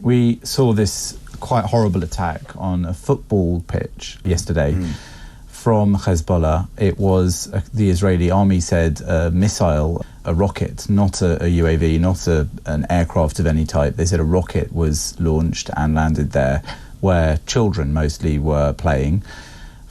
We saw this quite horrible attack on a football pitch yesterday from Hezbollah. It was, the Israeli army said, a missile, a rocket, not a UAV, not an aircraft of any type. They said a rocket was launched and landed there where children mostly were playing.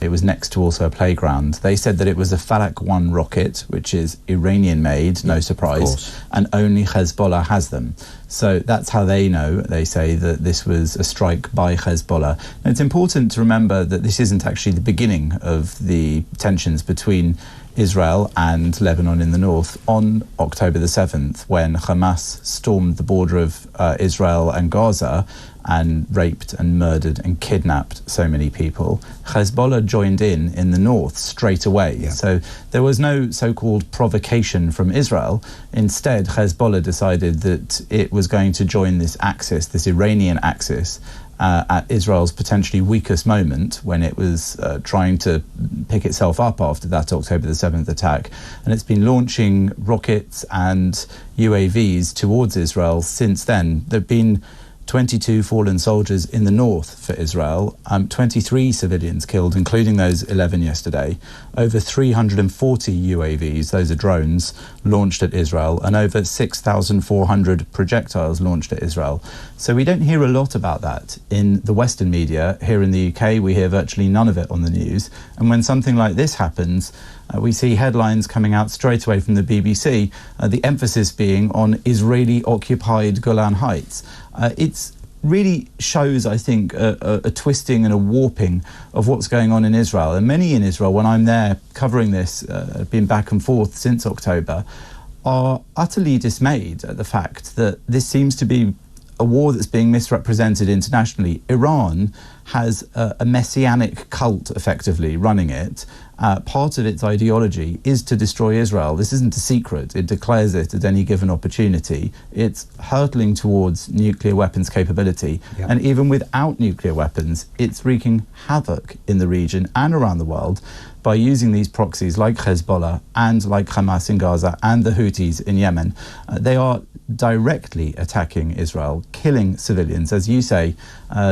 It was next to also a playground. They said that it was a Falak 1 rocket, which is Iranian made, no surprise, and only Hezbollah has them. So that's how they know. They say that this was a strike by Hezbollah. And it's important to remember that this isn't actually the beginning of the tensions between Israel and Lebanon in the north. On October the 7th, when Hamas stormed the border of Israel and Gaza and raped and murdered and kidnapped so many people, Hezbollah joined in the north straight away. Yeah. So there was no so-called provocation from Israel. Instead, Hezbollah decided that it was going to join this axis, this Iranian axis, at Israel's potentially weakest moment, when it was trying to pick itself up after that October the 7th attack. And it's been launching rockets and UAVs towards Israel since then. There have been 22 fallen soldiers in the north for Israel, 23 civilians killed, including those 11 yesterday, over 340 UAVs, those are drones, launched at Israel, and over 6,400 projectiles launched at Israel. So we don't hear a lot about that in the Western media. Here in the UK, we hear virtually none of it on the news. And when something like this happens, we see headlines coming out straight away from the BBC, the emphasis being on Israeli-occupied Golan Heights. It really shows, I think, a twisting and a warping of what's going on in Israel. And many in Israel, when I'm there covering this, been back and forth since October, are utterly dismayed at the fact that this seems to be a war that's being misrepresented internationally. Iran has a Messianic cult effectively running it. Part of its ideology is to destroy Israel. This isn't a secret. It declares it at any given opportunity. It's hurtling towards nuclear weapons capability. Yep. And even without nuclear weapons, it's wreaking havoc in the region and around the world by using these proxies like Hezbollah and like Hamas in Gaza and the Houthis in Yemen. They are directly attacking Israel, killing civilians. As you say,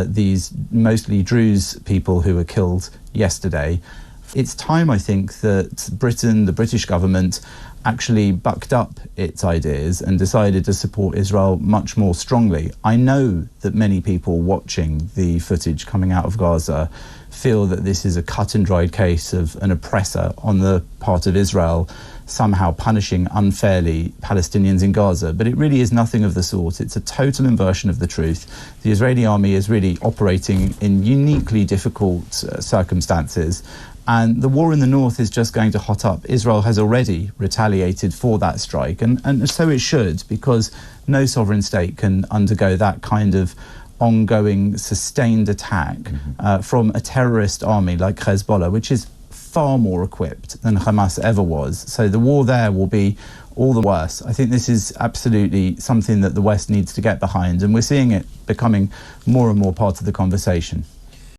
these mostly Druze people who were killed yesterday. It's time, I think, that Britain, the British government, actually bucked up its ideas and decided to support Israel much more strongly. I know that many people watching the footage coming out of Gaza feel that this is a cut and dried case of an oppressor on the part of Israel somehow punishing unfairly Palestinians in Gaza, but it really is nothing of the sort. It's a total inversion of the truth. The Israeli army is really operating in uniquely difficult circumstances, and the war in the north is just going to hot up. Israel has already retaliated for that strike, and so it should, because no sovereign state can undergo that kind of ongoing, sustained attack from a terrorist army like Hezbollah, which is far more equipped than Hamas ever was. So the war there will be all the worse. I think this is absolutely something that the West needs to get behind, and we're seeing it becoming more and more part of the conversation.